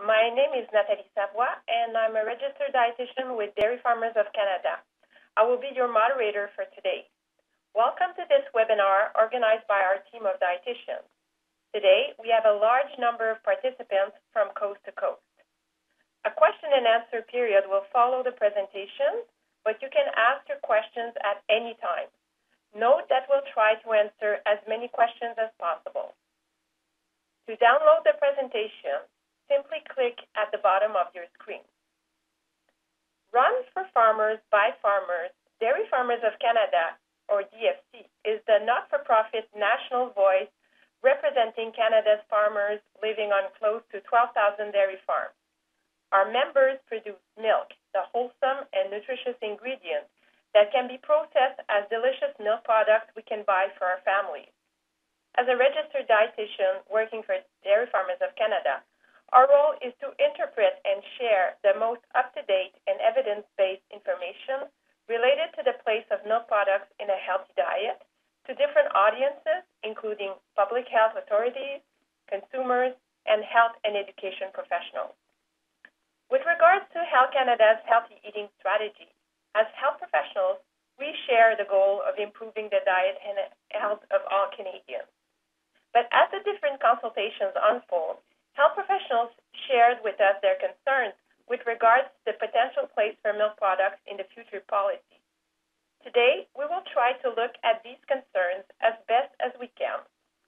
My name is Nathalie Savoie, and I'm a registered dietitian with Dairy Farmers of Canada. I will be your moderator for today. Welcome to this webinar organized by our team of dietitians. Today, we have a large number of participants from coast to coast. A question and answer period will follow the presentation, but you can ask your questions at any time. Note that we'll try to answer as many questions as possible. To download the presentation, simply click at the bottom of your screen. Run for Farmers by Farmers, Dairy Farmers of Canada, or DFC, is the not-for-profit national voice representing Canada's farmers living on close to 12,000 dairy farms. Our members produce milk, the wholesome and nutritious ingredient that can be processed as delicious milk products we can buy for our families. As a registered dietitian working for Dairy Farmers of Canada, our role is to interpret and share the most up-to-date and evidence-based information related to the place of milk products in a healthy diet to different audiences, including public health authorities, consumers, and health and education professionals. With regards to Health Canada's healthy eating strategy, as health professionals, we share the goal of improving the diet and health of all Canadians. But as the different consultations unfold, health professionals shared with us their concerns with regards to the potential place for milk products in the future policy. Today, we will try to look at these concerns as best as we can,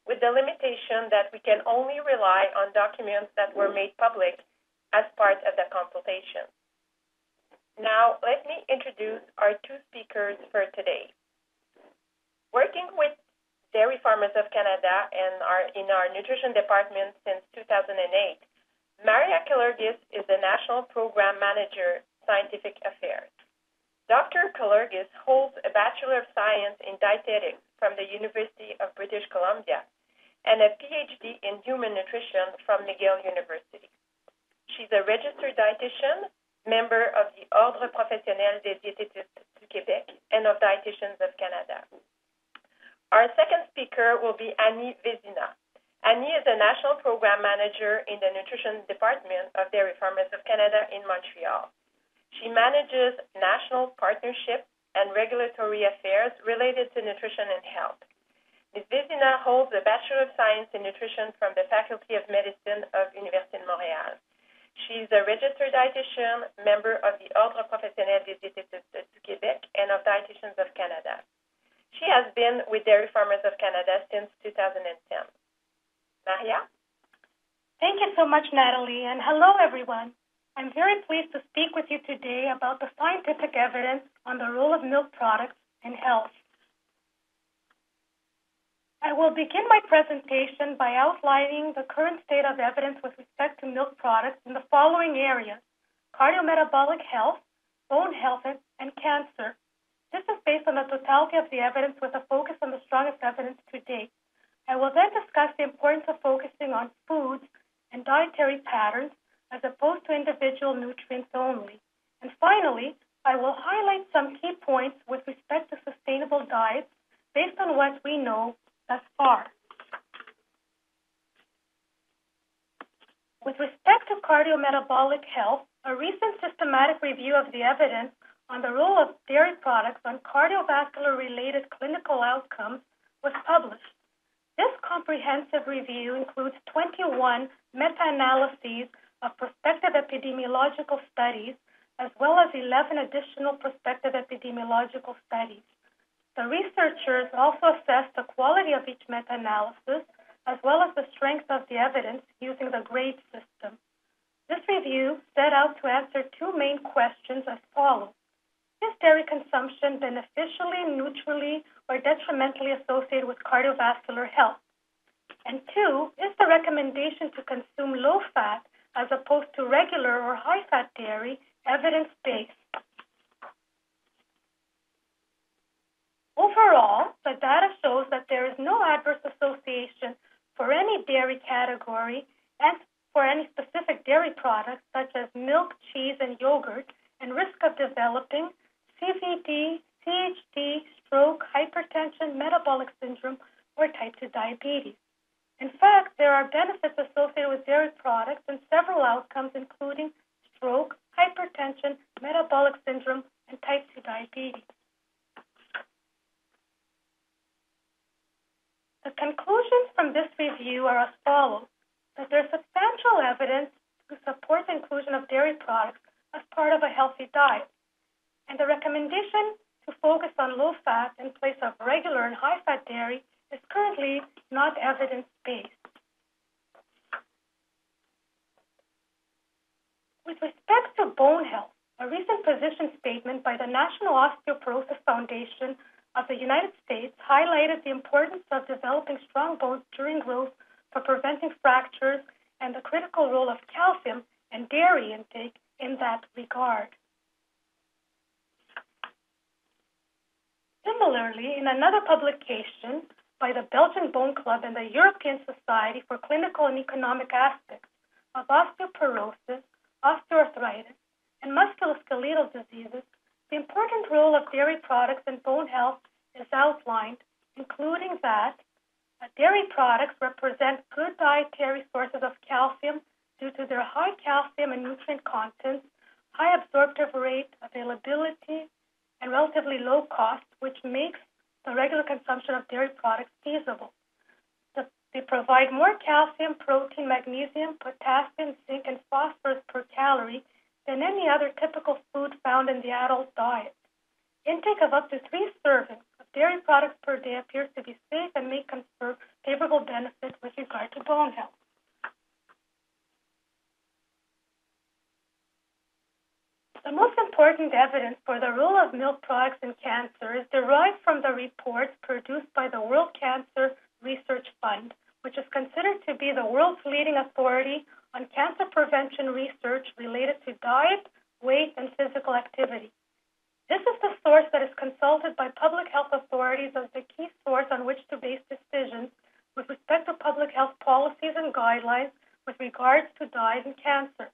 with the limitation that we can only rely on documents that were made public as part of the consultation. Now, let me introduce our two speakers for today. Working with Dairy Farmers of Canada and in our nutrition department since 2008, Maria Kalergis is the National Program Manager, Scientific Affairs. Dr. Kalergis holds a Bachelor of Science in Dietetics from the University of British Columbia and a PhD in Human Nutrition from McGill University. She's a registered dietitian, member of the Ordre professionnel des diététistes du Québec and of Dietitians of Canada. Our second speaker will be Vézina. Annie is a National Program Manager in the Nutrition Department of Dairy Farmers of Canada in Montreal. She manages national partnerships and regulatory affairs related to nutrition and health. Ms. Vézina holds a Bachelor of Science in Nutrition from the Faculty of Medicine of Université de Montréal. She's a registered dietitian, member of the Ordre professionnel des diététistes du Québec and of Dietitians of Canada. She has been with Dairy Farmers of Canada since 2010. Maria? Thank you so much, Natalie, and hello, everyone. I'm very pleased to speak with you today about the scientific evidence on the role of milk products in health. I will begin my presentation by outlining the current state of evidence with respect to milk products in the following areas: cardiometabolic health, bone health, and cancer. This is based on the totality of the evidence with a focus on the strongest evidence to date. I will then discuss the importance of focusing on foods and dietary patterns as opposed to individual nutrients only. And finally, I will highlight some key points with respect to sustainable diets based on what we know thus far. With respect to cardiometabolic health, a recent systematic review of the evidence on the role of dairy products on cardiovascular-related clinical outcomes was published. This comprehensive review includes 21 meta-analyses of prospective epidemiological studies, as well as 11 additional prospective epidemiological studies. The researchers also assessed the quality of each meta-analysis, as well as the strength of the evidence using the grade system. This review set out to answer two main questions as follows. Is dairy consumption beneficially, neutrally, or detrimentally associated with cardiovascular health? And two, is the recommendation to consume low-fat as opposed to regular or high-fat dairy evidence-based? Overall, the data shows that there is no adverse association for any dairy category and for any specific dairy products such as milk, cheese, and yogurt, and risk of developing CVD, CHD, stroke, hypertension, metabolic syndrome, or type 2 diabetes. In fact, there are benefits associated with dairy products and several outcomes, including stroke, hypertension, metabolic syndrome, and type 2 diabetes. The conclusions from this review are as follows: that there is substantial evidence to support the inclusion of dairy products as part of a healthy diet, and the recommendation to focus on low fat in place of regular and high fat dairy is currently not evidence-based. With respect to bone health, a recent position statement by the National Osteoporosis Foundation of the United States highlighted the importance of developing strong bones during growth for preventing fractures and the critical role of calcium and dairy intake in that regard. Similarly, in another publication by the Belgian Bone Club and the European Society for Clinical and Economic Aspects of Osteoporosis, Osteoarthritis, and musculoskeletal diseases, the important role of dairy products in bone health is outlined, including that dairy products represent good dietary sources of calcium due to their high calcium and nutrient contents, high absorptive rate, availability, and relatively low cost, which makes the regular consumption of dairy products feasible. They provide more calcium, protein, magnesium, potassium, zinc, and phosphorus per calorie than any other typical food found in the adult diet. Intake of up to 3 servings of dairy products per day appears to be safe and may confer favorable benefits with regard to bone health. The most important evidence for the role of milk products in cancer is derived from the reports produced by the World Cancer Research Fund, which is considered to be the world's leading authority on cancer prevention research related to diet, weight, and physical activity. This is the source that is consulted by public health authorities as the key source on which to base decisions with respect to public health policies and guidelines with regards to diet and cancer.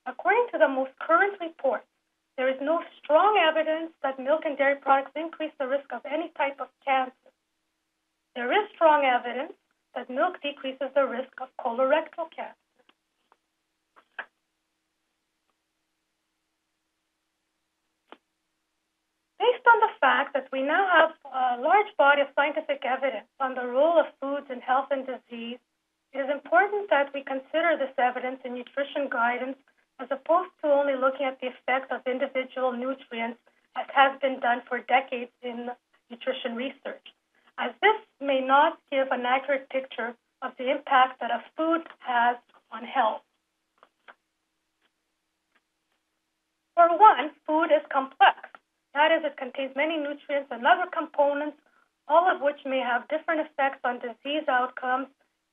According to the most current report, there is no strong evidence that milk and dairy products increase the risk of any type of cancer. There is strong evidence that milk decreases the risk of colorectal cancer. Based on the fact that we now have a large body of scientific evidence on the role of foods in health and disease, it is important that we consider this evidence in nutrition guidance as opposed to only looking at the effects of individual nutrients as has been done for decades in nutrition research, as this may not give an accurate picture of the impact that a food has on health. For one, food is complex. That is, it contains many nutrients and other components, all of which may have different effects on disease outcomes,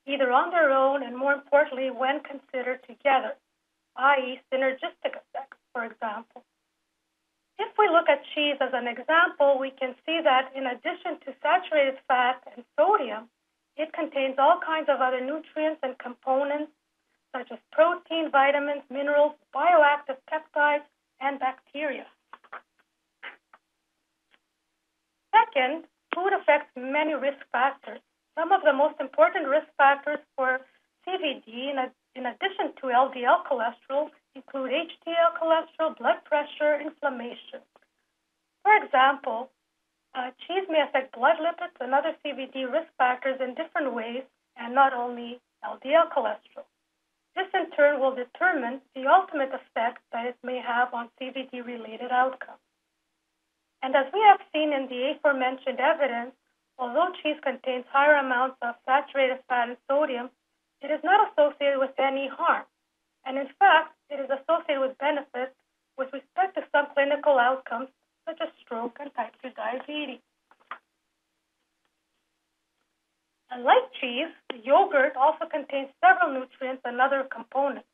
either on their own and, more importantly, when considered together, i.e. synergistic effects, for example. If we look at cheese as an example, we can see that in addition to saturated fat and sodium, it contains all kinds of other nutrients and components, such as protein, vitamins, minerals, bioactive peptides, and bacteria. Second, food affects many risk factors. Some of the most important risk factors for CVD, in addition to LDL cholesterol, include HDL cholesterol, blood pressure, inflammation. For example, cheese may affect blood lipids and other CVD risk factors in different ways, and not only LDL cholesterol. This, in turn, will determine the ultimate effect that it may have on CVD-related outcomes. And as we have seen in the aforementioned evidence, although cheese contains higher amounts of saturated fat and sodium, it is not associated with any harm. And in fact, it is associated with benefits with respect to some clinical outcomes, such as stroke and type 2 diabetes. Unlike cheese, yogurt also contains several nutrients and other components.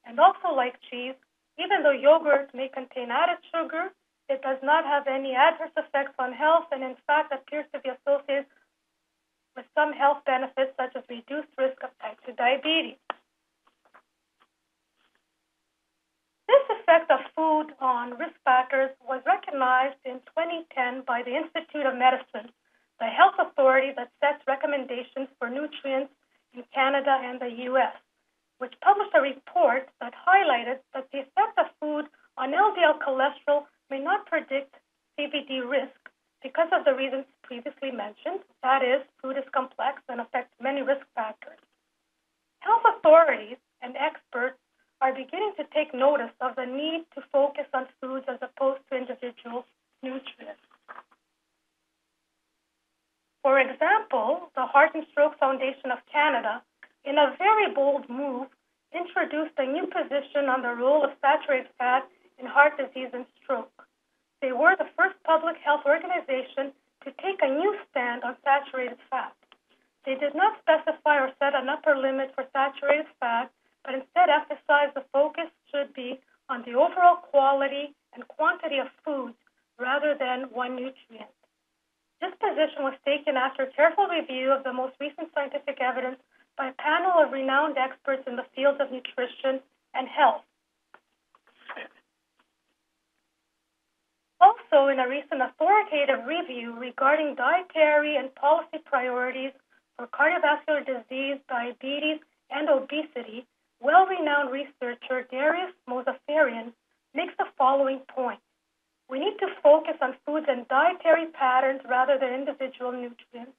And also like cheese, even though yogurt may contain added sugar, it does not have any adverse effects on health and in fact appears to be associated with some health benefits such as reduced risk of type 2 diabetes. This effect of food on risk factors was recognized in 2010 by the Institute of Medicine, the health authority that sets recommendations for nutrients in Canada and the U.S., which published a report that highlighted that the effect of food on LDL cholesterol may not predict CVD risk because of the reasons previously mentioned. That is, food is complex and affects many risk factors. Health authorities and experts are beginning to take notice of the need to focus on foods as opposed to individual nutrients. For example, the Heart and Stroke Foundation of Canada, in a very bold move, introduced a new position on the role of saturated fat in heart disease and stroke. They were the first public health organization to take a new stand on saturated fat. They did not specify or set an upper limit for saturated fat, but instead emphasized the focus should be on the overall quality and quantity of foods rather than one nutrient. This position was taken after careful review of the most recent scientific evidence by a panel of renowned experts in the fields of nutrition and health. Also, in a recent authoritative review regarding dietary and policy priorities for cardiovascular disease, diabetes, and obesity, well-renowned researcher Darius Mozaffarian makes the following point. We need to focus on foods and dietary patterns rather than individual nutrients.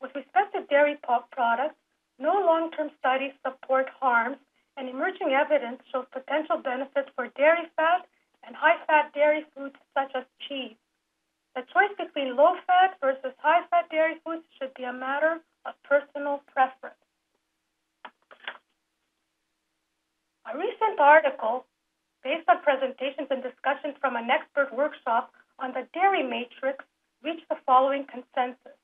With respect to dairy products, no long-term studies support harms, and emerging evidence shows potential benefits for dairy fat and high-fat dairy foods such as cheese. The choice between low-fat versus high-fat dairy foods should be a matter of personal preference. A recent article, based on presentations and discussions from an expert workshop on the dairy matrix, reached the following consensus.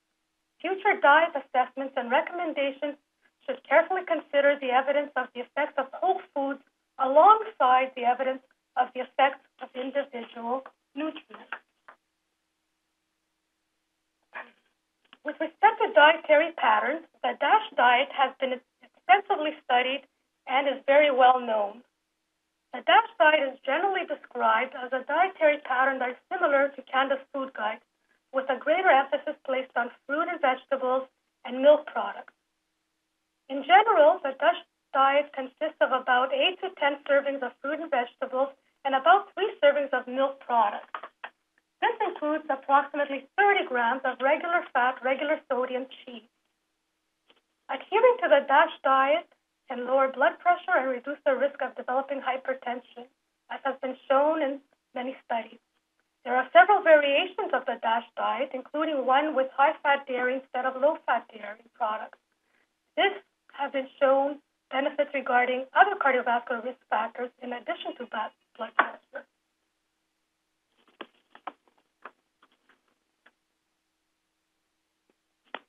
Future diet assessments and recommendations should carefully consider the evidence of the effects of whole foods alongside the evidence of the effects of individual nutrients. With respect to dietary patterns, the DASH diet has been extensively studied and is very well known. The DASH diet is generally described as a dietary pattern that is similar to Canada's food guide, with a greater emphasis placed on fruit and vegetables and milk products. In general, the DASH diet consists of about 8 to 10 servings of fruit and vegetables and about 3 servings of milk products. This includes approximately 30 grams of regular fat, regular sodium cheese. Adhering to the DASH diet can lower blood pressure and reduce the risk of developing hypertension, as has been shown in many studies. There are several variations of the DASH diet, including one with high-fat dairy instead of low-fat dairy products. This has been shown benefits regarding other cardiovascular risk factors in addition to blood pressure.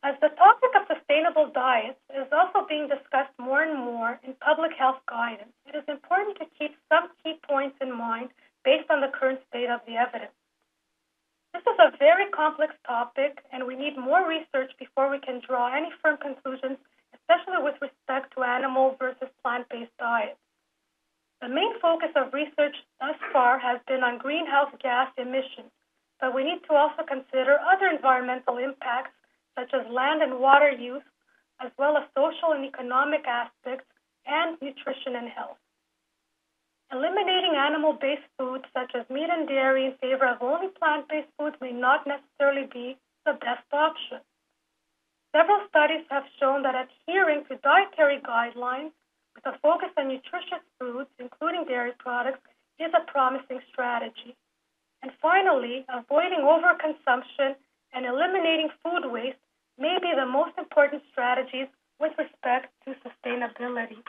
As the topic of sustainable diets is also being discussed more and more in public health guidance, it is important to keep some key points in mind based on the current state of the evidence. This is a very complex topic, and we need more research before we can draw any firm conclusions, especially with respect to animal versus plant-based diets. The main focus of research thus far has been on greenhouse gas emissions, but we need to also consider other environmental impacts such as land and water use, as well as social and economic aspects, and nutrition and health. Eliminating animal-based foods such as meat and dairy in favor of only plant-based foods may not necessarily be the best option. Several studies have shown that adhering to dietary guidelines with a focus on nutritious foods, including dairy products, is a promising strategy. And finally, avoiding overconsumption and eliminating food waste may be the most important strategies with respect to sustainability.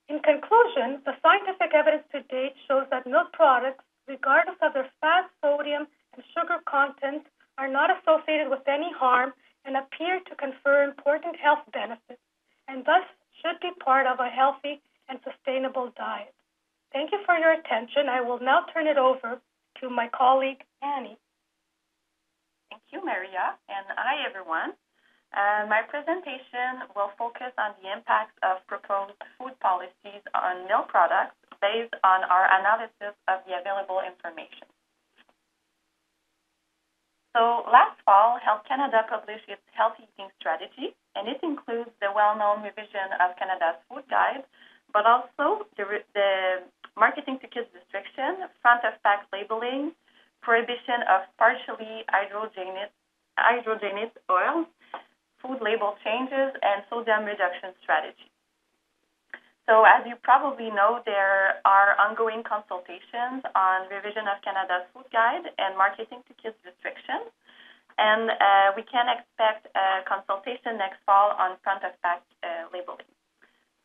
In conclusion, the scientific evidence to date shows that milk products, regardless of their fat, sodium, and sugar content, are not associated with any harm and appear to confer important health benefits, and thus should be part of a healthy and sustainable diet. Thank you for your attention. I will now turn it over to my colleague, Annie. Thank you, Maria, and hi, everyone. My presentation will focus on the impacts of proposed food policies on milk products based on our analysis of the available information. So last fall, Health Canada published its healthy eating strategy, and it includes the well-known revision of Canada's food guide, but also the marketing to kids restriction, front-of-pack labeling, prohibition of partially hydrogenated oils, food label changes, and sodium reduction strategy. So as you probably know, there are ongoing consultations on revision of Canada's food guide and marketing to kids restrictions. And we can expect a consultation next fall on front-of-pack labeling.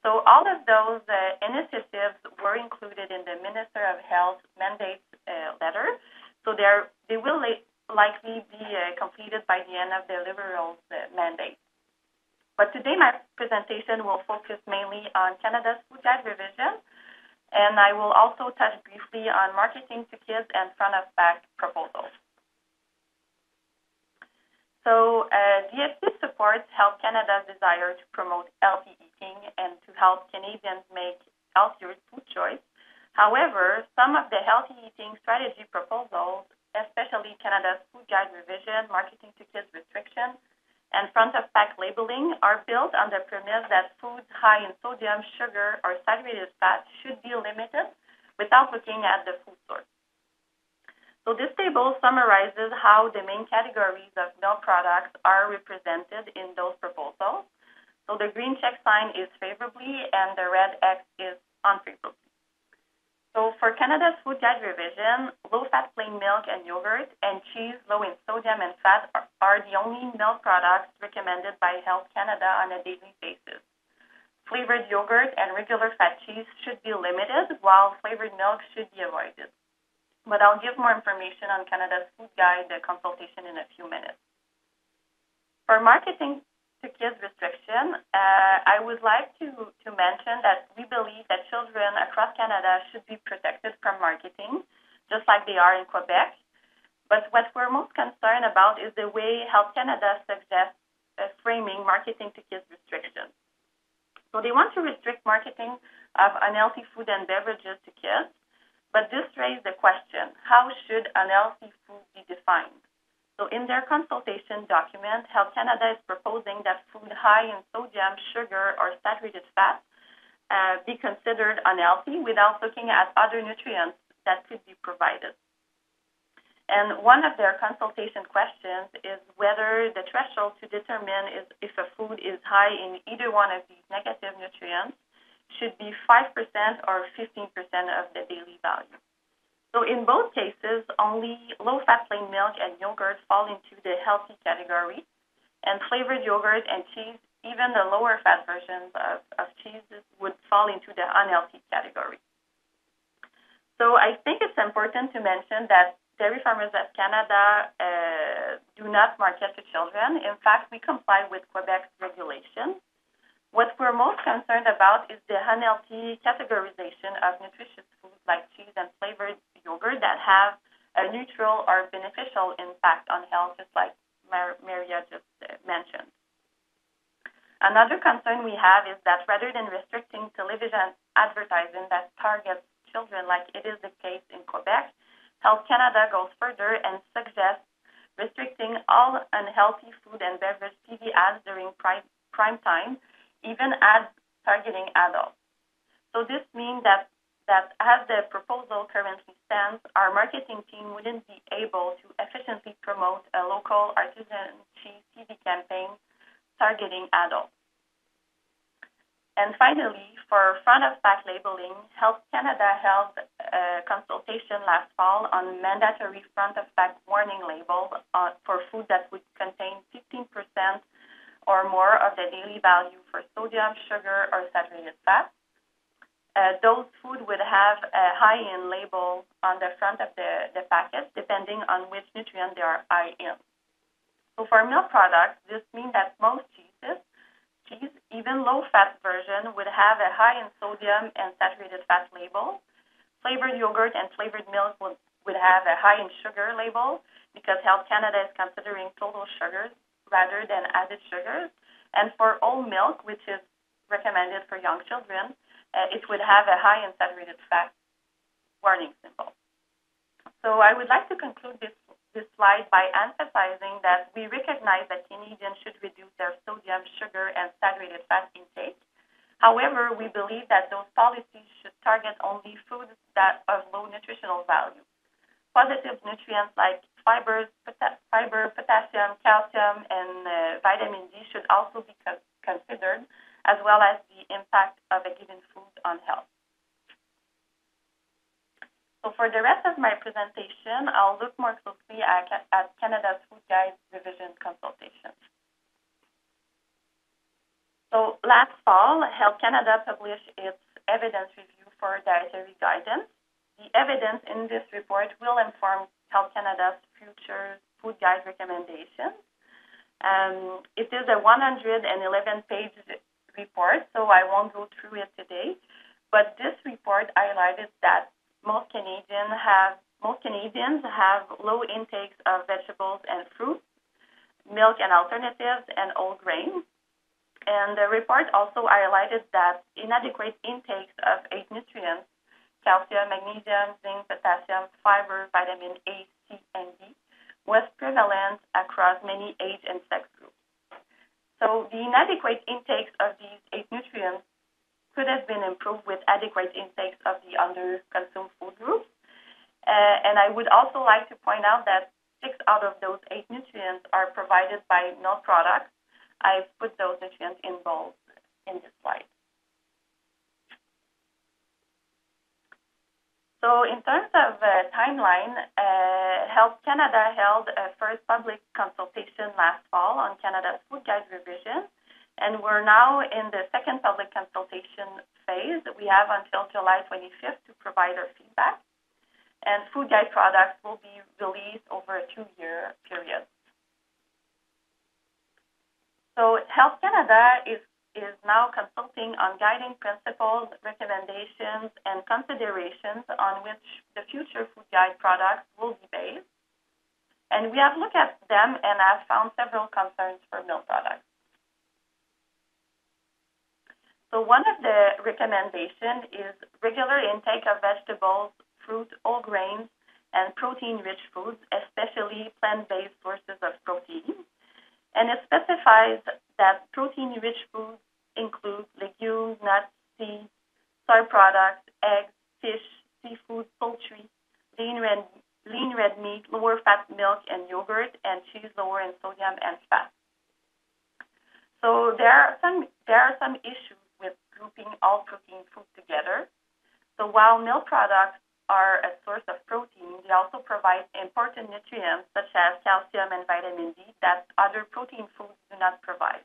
So all of those initiatives were included in the Minister of Health mandate letter. So they will likely be completed by the end of the Liberals' mandate. But today my presentation will focus mainly on Canada's food guide revision, and I will also touch briefly on marketing to kids and front-of-pack proposals. So DFC supports Health Canada's desire to promote healthy eating and to help Canadians make healthier food choice. However, some of the healthy eating strategy proposals, especially Canada's food guide revision, marketing to kids restriction, and front-of-pack labeling, are built on the premise that foods high in sodium, sugar, or saturated fat should be limited without looking at the food source. So this table summarizes how the main categories of milk products are represented in those proposals. So the green check sign is favorably and the red X is unfavorably. So for Canada's food guide revision, low-fat plain milk and yogurt and cheese low in sodium and fat are the only milk products recommended by Health Canada on a daily basis. Flavored yogurt and regular fat cheese should be limited, while flavored milk should be avoided. But I'll give more information on Canada's food guide consultation in a few minutes. For marketing to kids restriction, I would like to mention that we believe that children across Canada should be protected from marketing, just like they are in Quebec. But what we're most concerned about is the way Health Canada suggests framing marketing to kids restrictions. So they want to restrict marketing of unhealthy food and beverages to kids, but this raised the question, how should unhealthy food be defined? So in their consultation document, Health Canada is proposing that food high in sodium, sugar, or saturated fat be considered unhealthy without looking at other nutrients that could be provided. And one of their consultation questions is whether the threshold to determine if a food is high in either one of these negative nutrients should be 5% or 15% of the daily value. So in both cases, only low-fat plain milk and yogurt fall into the healthy category, and flavored yogurt and cheese, even the lower-fat versions of cheeses, would fall into the unhealthy category. So I think it's important to mention that Dairy Farmers of Canada do not market to children. In fact, we comply with Quebec's regulations. What we're most concerned about is the unhealthy categorization of nutritious foods like cheese and flavored yogurt that have a neutral or beneficial impact on health, just like Maria just mentioned. Another concern we have is that rather than restricting television advertising that targets children like it is the case in Quebec, Health Canada goes further and suggests restricting all unhealthy food and beverage TV ads during prime time, even ads targeting adults. So this means that as the proposal currently stands, our marketing team wouldn't be able to efficiently promote a local artisan cheese TV campaign targeting adults. And finally, for front-of-pack labeling, Health Canada held a consultation last fall on mandatory front-of-pack warning labels for food that would contain 15% or more of the daily value for sodium, sugar, or saturated fat. Those food would have a high-in label on the front of the packet, depending on which nutrient they are high in. So for milk products, this means that most cheese, even low-fat version, would have a high in sodium and saturated fat label. Flavored yogurt and flavored milk would have a high in sugar label because Health Canada is considering total sugars rather than added sugars. And for whole milk, which is recommended for young children, it would have a high in saturated fat warning symbol. So I would like to conclude this this slide by emphasizing that we recognize that Canadians should reduce their sodium, sugar, and saturated fat intake. However, we believe that those policies should target only foods that of low nutritional value. Positive nutrients like fiber, potassium, calcium, and vitamin D should also be considered, as well as the impact of a given food on health. So for the rest of my presentation, I'll look more closely at Canada's Food Guide Revision Consultation. So last fall, Health Canada published its evidence review for dietary guidance. The evidence in this report will inform Health Canada's future food guide recommendations. It is a 111-page report, so I won't go through it today. But this report highlighted that most Canadians have low intakes of vegetables and fruits, milk and alternatives, and whole grains. And the report also highlighted that inadequate intakes of 8 nutrients, calcium, magnesium, zinc, potassium, fiber, vitamin A, C, and D, was prevalent across many age and sex groups. So the inadequate intakes of these 8 nutrients could have been improved with adequate intakes of the under-consumed food groups. And I would also like to point out that 6 out of those 8 nutrients are provided by milk products. I've put those nutrients in bold in this slide. So in terms of timeline, Health Canada held a first public consultation last fall on Canada's Food Guide revision, and we're now in the second public consultation phase. We have until July 25th to provide our feedback, and food guide products will be released over a 2-year period. So Health Canada is now consulting on guiding principles, recommendations, and considerations on which the future food guide products will be based. And we have looked at them and have found several concerns for milk products. So one of the recommendations is regular intake of vegetables, fruit, whole grains, and protein-rich foods, especially plant-based sources of protein. And it specifies that protein-rich foods include legumes, nuts, seeds, soy products, eggs, fish, seafood, poultry, lean red meat, lower fat milk and yogurt, and cheese lower in sodium and fat. So there are some issues with grouping all protein foods together. So while milk products are a source of protein, they also provide important nutrients such as calcium and vitamin D that other protein foods do not provide.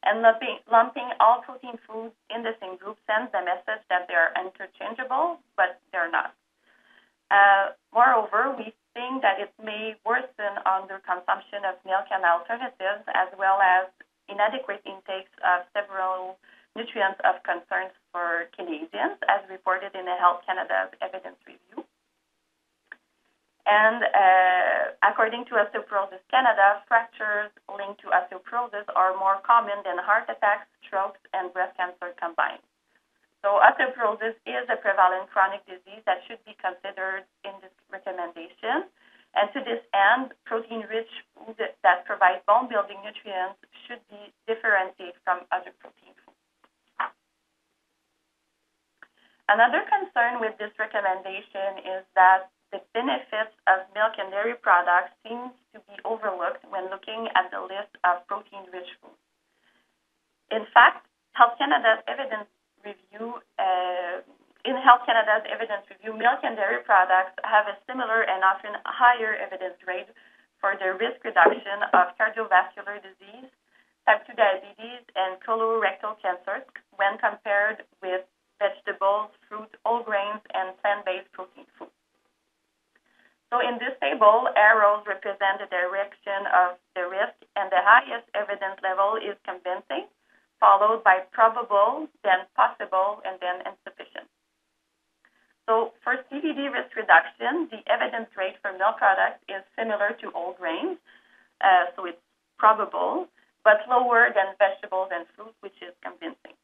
And lumping all protein foods in the same group sends the message that they are interchangeable, but they're not. Moreover, we think that it may worsen under consumption of milk and alternatives, as well as inadequate intakes of several nutrients of concern for Canadians, as reported in the Health Canada's evidence review. And according to Osteoporosis Canada, fractures linked to osteoporosis are more common than heart attacks, strokes, and breast cancer combined. So osteoporosis is a prevalent chronic disease that should be considered in this recommendation. And to this end, protein-rich foods that provide bone-building nutrients should be differentiated from other protein foods. Another concern with this recommendation is that the benefits of milk and dairy products seem to be overlooked when looking at the list of protein-rich foods. In fact, Health Canada's evidence review, milk and dairy products have a similar and often higher evidence rate for the risk reduction of cardiovascular disease, type 2 diabetes, and colorectal cancer when compared with vegetables, fruit, whole grains, and plant-based protein foods. So in this table, arrows represent the direction of the risk, and the highest evidence level is convincing, followed by probable, then possible, and then insufficient. So for CVD risk reduction, the evidence rate for milk products is similar to whole grains, so it's probable, but lower than vegetables and fruit, which is convincing.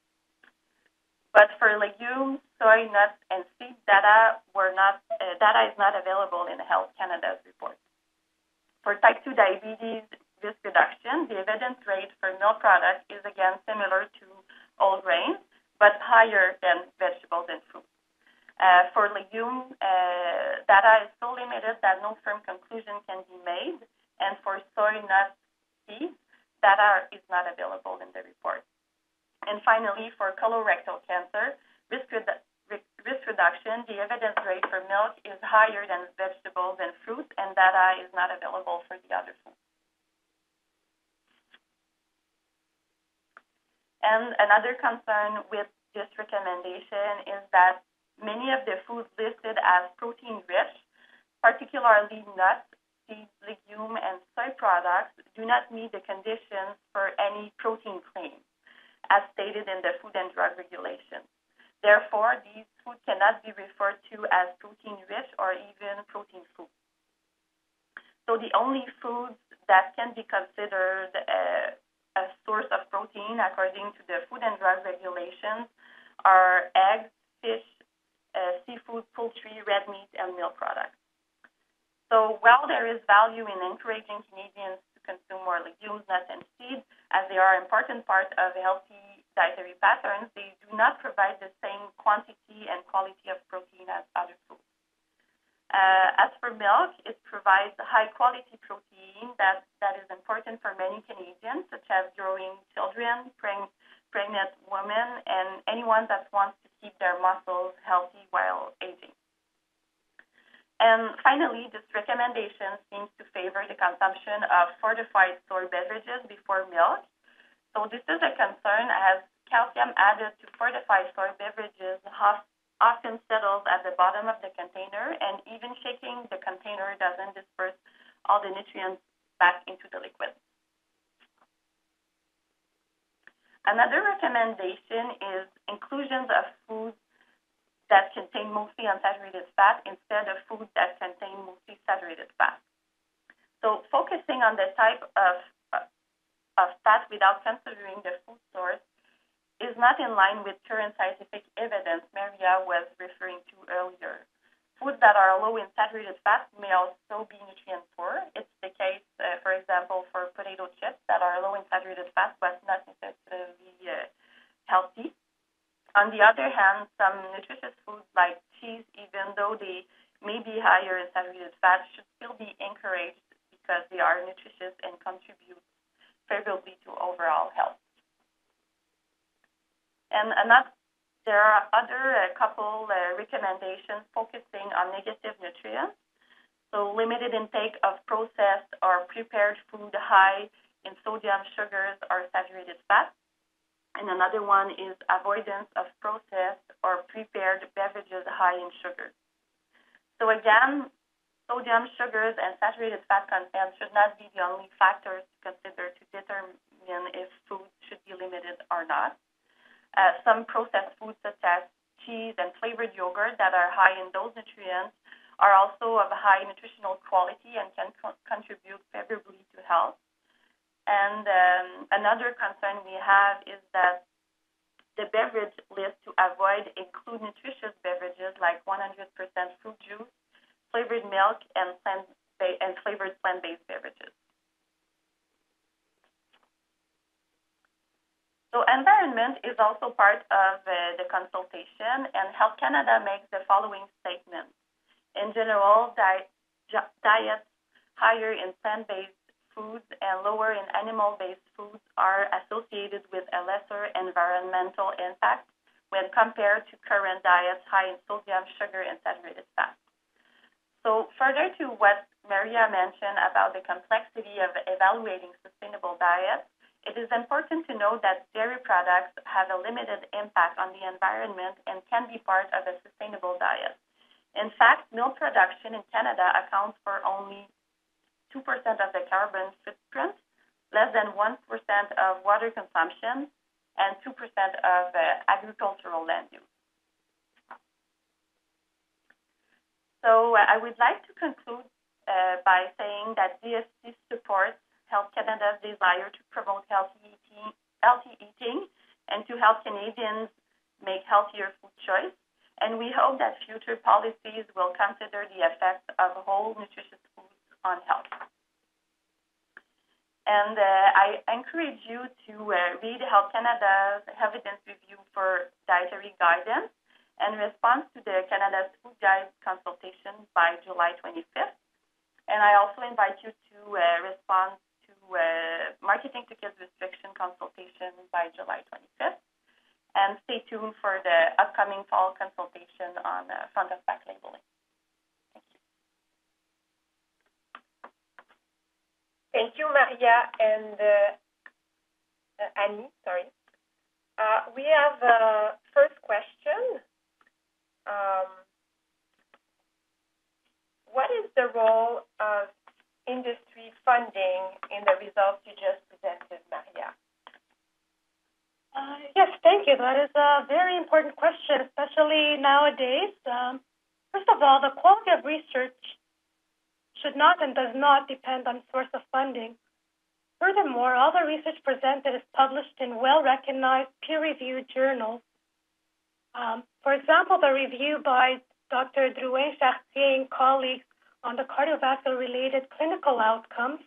But for legumes, soy, nuts, and seed data is not available in Health Canada's report. For type 2 diabetes risk reduction, the evidence rate for milk products is again similar to whole grains, but higher than vegetables and fruits. For legume, data is so limited that no firm conclusion can be made, and for soy, nuts, seeds, data is not available in the report. And finally, for colorectal cancer, risk reduction, the evidence rate for milk is higher than vegetables and fruits, and data is not available for the other foods. And another concern with this recommendation is that many of the foods listed as protein-rich, particularly nuts, seeds, legume, and soy products, do not meet the conditions for any protein claim, as stated in the Food and Drug Regulations. Therefore, these foods cannot be referred to as protein-rich or even protein foods. So the only foods that can be considered a source of protein, according to the Food and Drug Regulations, are eggs, fish, seafood, poultry, red meat, and milk products. So while there is value in encouraging Canadians to consume more legumes, nuts, and seeds, as they are an important part of healthy dietary patterns, they do not provide the same quantity and quality of protein as other foods. As for milk, it provides high-quality protein that is important for many Canadians, such as growing children, pregnant women, and anyone that wants to keep their muscles healthy while aging. And finally, this recommendation seems to favor the consumption of fortified soy beverages before milk. So this is a concern as calcium added to fortified soy beverages often settles at the bottom of the container, and even shaking the container doesn't disperse all the nutrients back into the liquid. Another recommendation is inclusions of foods that contain mostly unsaturated fat instead of foods that contain mostly saturated fat. So focusing on the type of fat without considering the food source is not in line with current scientific evidence Maria was referring to earlier. Foods that are low in saturated fat may also be nutrient poor. It's the case, for example, for potato chips that are low in saturated fat but not necessarily healthy. On the other hand, some nutritious foods like cheese, even though they may be higher in saturated fat, should still be encouraged because they are nutritious and contribute favorably to overall health. And there are other couple recommendations focusing on negative nutrients. So limited intake of processed or prepared food high in sodium, sugars, or saturated fat. And another one is avoidance of processed or prepared beverages high in sugars. So again, sodium, sugars, and saturated fat content should not be the only factors to consider to determine if food should be limited or not. Some processed foods such as cheese and flavored yogurt that are high in those nutrients are also of a high nutritional quality and can contribute favorably to health. And another concern we have is that the beverage list to avoid include nutritious beverages like 100% fruit juice, flavored milk, and flavored plant-based beverages. So environment is also part of the consultation, and Health Canada makes the following statement. In general, diets higher in plant-based foods and lower in animal-based foods are associated with a lesser environmental impact when compared to current diets high in sodium, sugar, and saturated fat. So further to what Maria mentioned about the complexity of evaluating sustainable diets, it is important to note that dairy products have a limited impact on the environment and can be part of a sustainable diet. In fact, milk production in Canada accounts for only 2% of the carbon footprint, less than 1% of water consumption, and 2% of agricultural land use. So I would like to conclude by saying that DSC supports Health Canada's desire to promote healthy eating and to help Canadians make healthier food choice. And we hope that future policies will consider the effects of whole nutritious foods on health. And I encourage you to read Health Canada's evidence review for dietary guidance and respond to the Canada's Food Guide consultation by July 25th. And I also invite you to respond to Marketing to Kids Restriction consultation by July 25th. And stay tuned for the upcoming fall consultation on front-of-pack labeling. Thank you. Thank you, Maria and Annie. Sorry. We have a first question. What is the role of industry funding in the results you just presented, Maria? Yes, thank you. That is a very important question, especially nowadays. First of all, the quality of research should not and does not depend on source of funding. Furthermore, all the research presented is published in well-recognized, peer-reviewed journals. For example, the review by Dr. Drouin-Chartier and colleagues on the cardiovascular-related clinical outcomes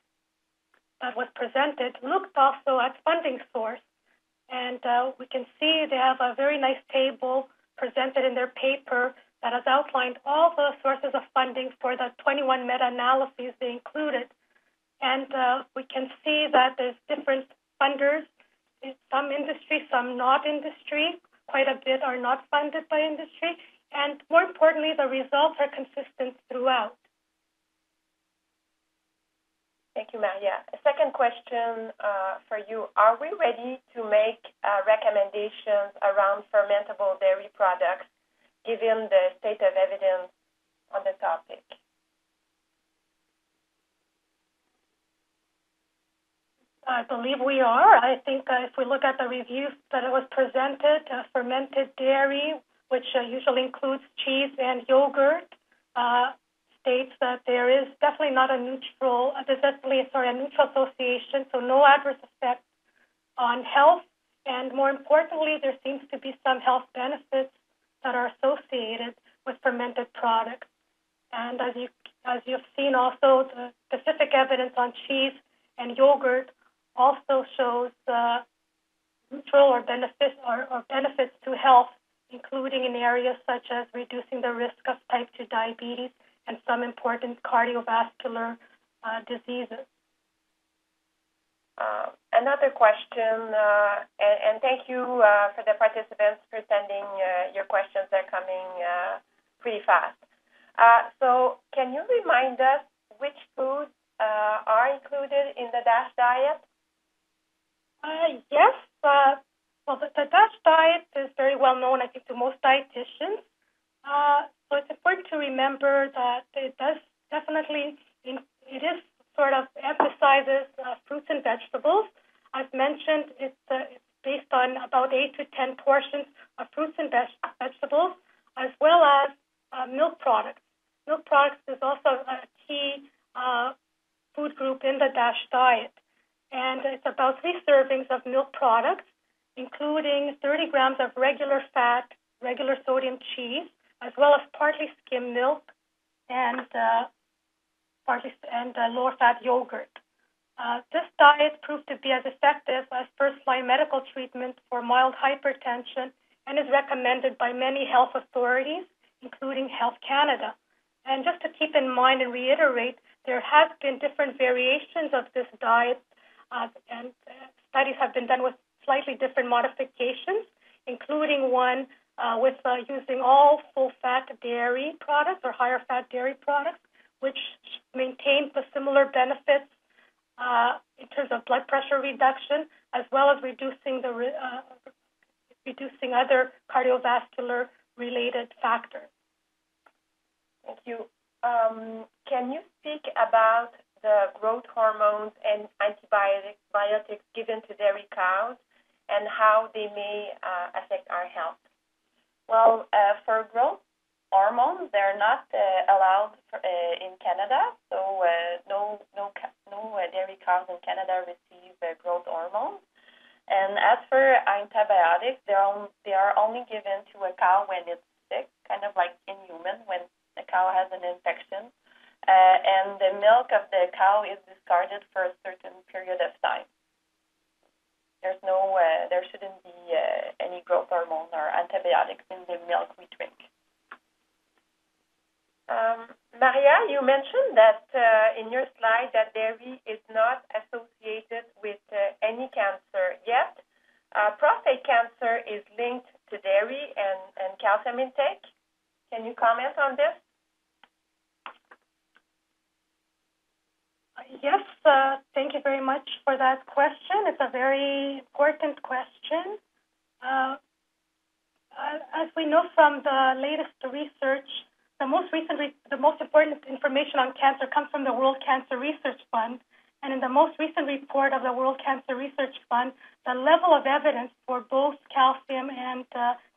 that was presented looked also at funding source. And we can see they have a very nice table presented in their paper that has outlined all the sources of funding for the 21 meta-analyses they included. And we can see that there's different funders, some industry, some not industry. Quite a bit are not funded by industry. And more importantly, the results are consistent throughout. Thank you, Maria. A second question for you. Are we ready to make recommendations around fermentable dairy products, given the state of evidence on the topic? I believe we are. I think if we look at the review that it was presented, fermented dairy, which usually includes cheese and yogurt, states that there is definitely not a neutral, a neutral association, so no adverse effect on health. And more importantly, there seems to be some health benefits that are associated with fermented products. And as you've seen also, the specific evidence on cheese and yogurt also shows neutral or benefits to health, including in areas such as reducing the risk of type 2 diabetes and some important cardiovascular diseases. Another question, and thank you for the participants for sending your questions. They're coming pretty fast. So can you remind us which foods are included in the DASH diet? Yes. Well, the DASH diet is very well known, I think, to most dietitians. So it's important to remember that it does definitely, it is sort of emphasizes fruits and vegetables. As mentioned, it's based on about 8 to 10 portions of fruits and vegetables, as well as milk products. Milk products is also a key food group in the DASH diet. And it's about 3 servings of milk products, including 30 grams of regular fat, regular sodium cheese, as well as partly skim milk and lower fat yogurt. This diet proved to be as effective as first-line medical treatment for mild hypertension and is recommended by many health authorities, including Health Canada. And just to keep in mind and reiterate, there have been different variations of this diet, and studies have been done with slightly different modifications, including one with using all full-fat dairy products or higher-fat dairy products, which maintains the similar benefits in terms of blood pressure reduction, as well as reducing other cardiovascular-related factors. Thank you. Can you speak about the growth hormones and antibiotics given to dairy cows and how they may affect our health? Well, for growth hormones, they're not allowed in Canada, so no dairy cows in Canada receive growth hormones. And as for antibiotics, they are only given to a cow when it's sick, kind of like in human, when the cow has an infection. and the milk of the cow is discarded for a certain period of time. There shouldn't be any growth hormone or antibiotics in the milk we drink. Maria, you mentioned that in your slide that dairy is not associated with any cancer, yet prostate cancer is linked to dairy and calcium intake. Can you comment on this? Yes, thank you very much for that question. It's a very important question. As we know from the latest research, the most important information on cancer comes from the World Cancer Research Fund. And in the most recent report of the World Cancer Research Fund, the level of evidence for both calcium and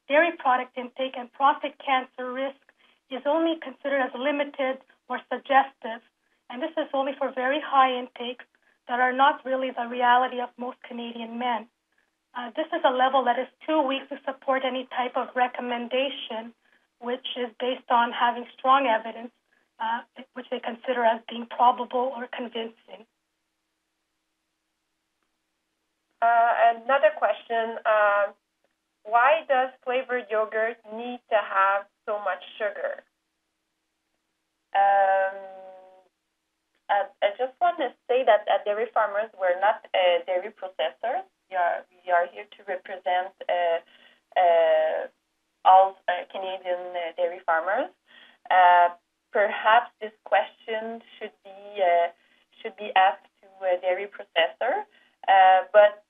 dairy product intake and prostate cancer risk is only considered as limited or suggestive. And this is only for very high intakes that are not really the reality of most Canadian men. This is a level that is too weak to support any type of recommendation, which is based on having strong evidence, which they consider as being probable or convincing. Another question, why does flavored yogurt need to have so much sugar? I just want to say that at Dairy Farmers, we're not dairy processors. We are here to represent all Canadian dairy farmers. Perhaps this question should be asked to a dairy processor. But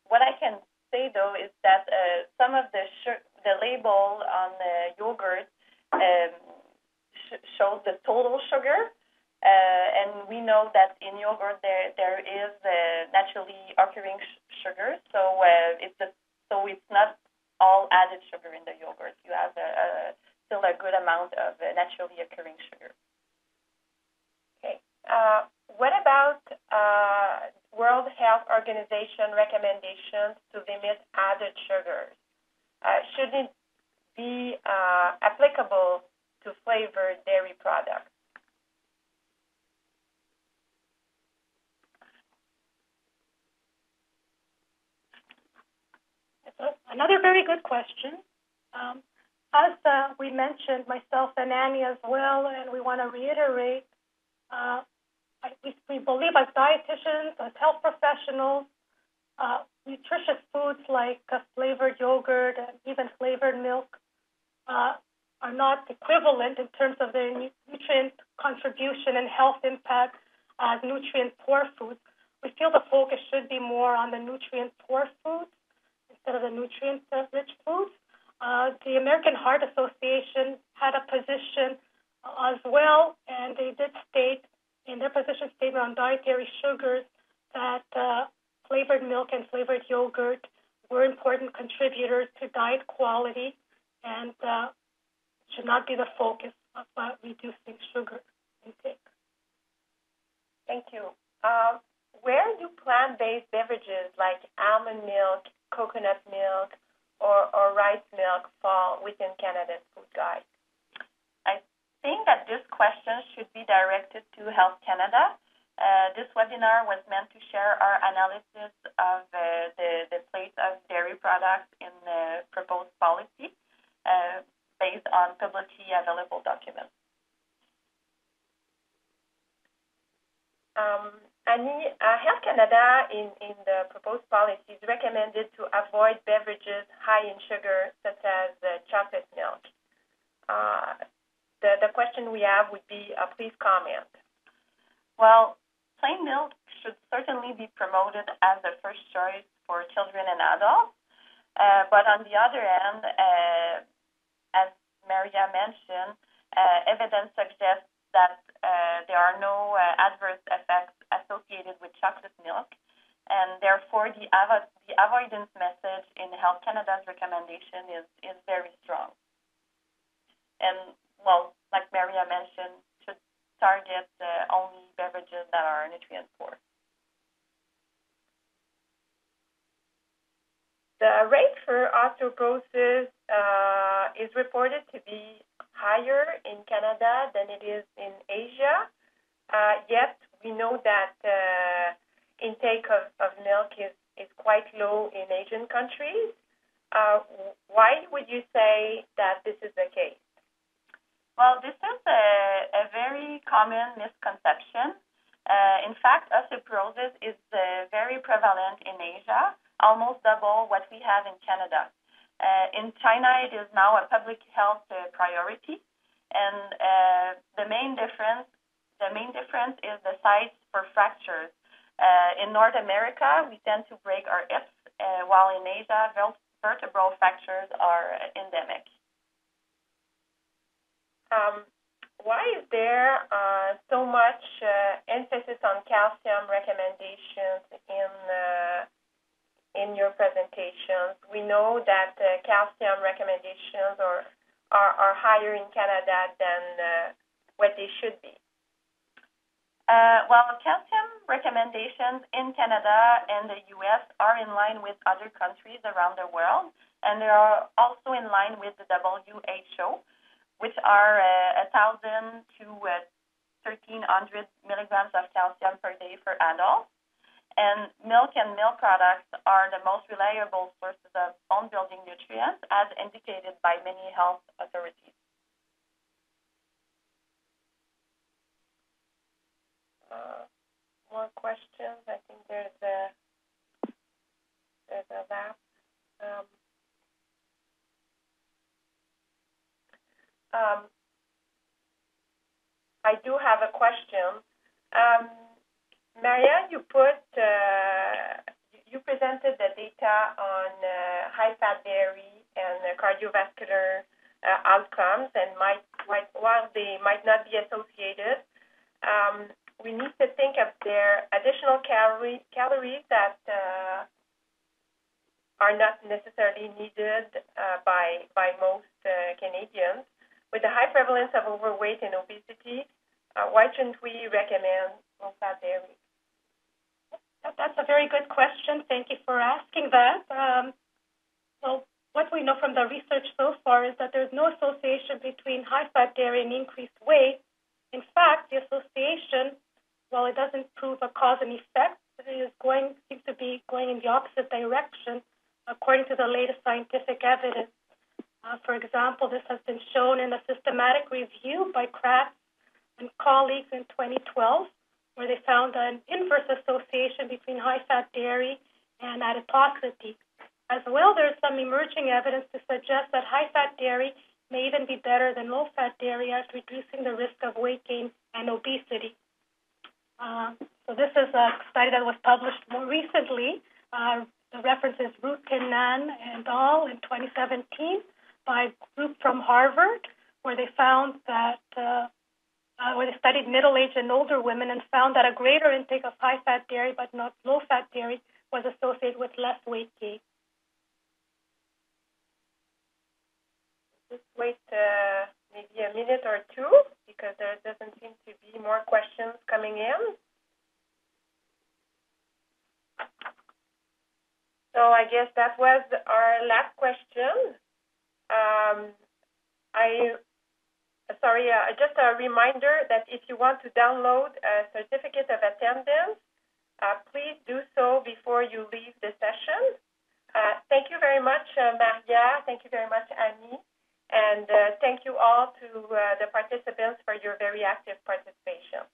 what I can say though is that some of the label on the yogurt shows the total sugar, and we know that in yogurt there is naturally occurring sugar, so it's not all added sugar in the yogurt. You have still a good amount of naturally occurring sugar. Okay. What about World Health Organization recommendations to limit added sugars? Should it be applicable to flavored dairy products? Another very good question. As we mentioned, myself and Annie as well, and we want to reiterate, we believe as dietitians, as health professionals, nutritious foods like flavored yogurt and even flavored milk are not equivalent in terms of their nutrient contribution and health impact as nutrient-poor foods. We feel the focus should be more on the nutrient-poor foods instead of the nutrient-rich foods. The American Heart Association had a position as well, and they did state in their position statement on dietary sugars that flavored milk and flavored yogurt were important contributors to diet quality and should not be the focus of reducing sugar intake. Thank you. Where do plant-based beverages like almond milk, coconut milk, or rice milk fall within Canada's food guide? I think that this question should be directed to Health Canada. This webinar was meant to share our analysis of the place of dairy products in the proposed policy based on publicly available documents. Annie, Health Canada in the proposed policies recommended to avoid beverages high in sugar, such as chocolate milk. The question we have would be, please comment. Well, plain milk should certainly be promoted as the first choice for children and adults. But on the other hand, as Maria mentioned, evidence suggests that there are no adverse effects associated with chocolate milk, and therefore the avoidance message in Health Canada's recommendation is very strong. And, well, like Maria mentioned, should target only beverages that are nutrient poor. The rate for osteoporosis is reported to be higher in Canada than it is in Asia. Yet we know that intake of milk is quite low in Asian countries. Why would you say that this is the case? Well, this is a very common misconception. In fact, osteoporosis is very prevalent in Asia, almost double what we have in Canada. In China, it is now a public health priority, and the main difference is the size for fractures. In North America, we tend to break our hips, while in Asia, vertebral fractures are endemic. Why is there so much emphasis on calcium recommendations in your presentations? We know that calcium recommendations are higher in Canada than what they should be. Well, calcium recommendations in Canada and the U.S. are in line with other countries around the world, and they are also in line with the WHO, which are 1,000 to 1,300 milligrams of calcium per day for adults. And milk products are the most reliable sources of bone-building nutrients, as indicated by many health authorities. More questions? I think there's a lapse. I do have a question. Maria, you presented the data on high-fat dairy and cardiovascular outcomes, and while they might not be associated, we need to think of their additional calories that are not necessarily needed by most Canadians. With the high prevalence of overweight and obesity, why shouldn't we recommend low-fat dairy? That's a very good question. Thank you for asking that. Well, what we know from the research so far is that there's no association between high-fat dairy and increased weight. In fact, the association, while it doesn't prove a cause and effect, seems to be going in the opposite direction, according to the latest scientific evidence. For example, this has been shown in a systematic review by Kratz and colleagues in 2012, where they found an inverse association between high-fat dairy and adiposity. As well, there's some emerging evidence to suggest that high-fat dairy may even be better than low-fat dairy at reducing the risk of weight gain and obesity. So this is a study that was published more recently. The reference is Ruth-Kinan and al. In 2017 by a group from Harvard, where they found that where they studied middle-aged and older women and found that a greater intake of high-fat dairy but not low-fat dairy was associated with less weight gain. Just wait maybe a minute or two, because there doesn't seem to be more questions coming in. So I guess that was our last question. Just a reminder that if you want to download a certificate of attendance, please do so before you leave the session. Thank you very much, Maria. Thank you very much, Annie. And thank you all to the participants for your very active participation.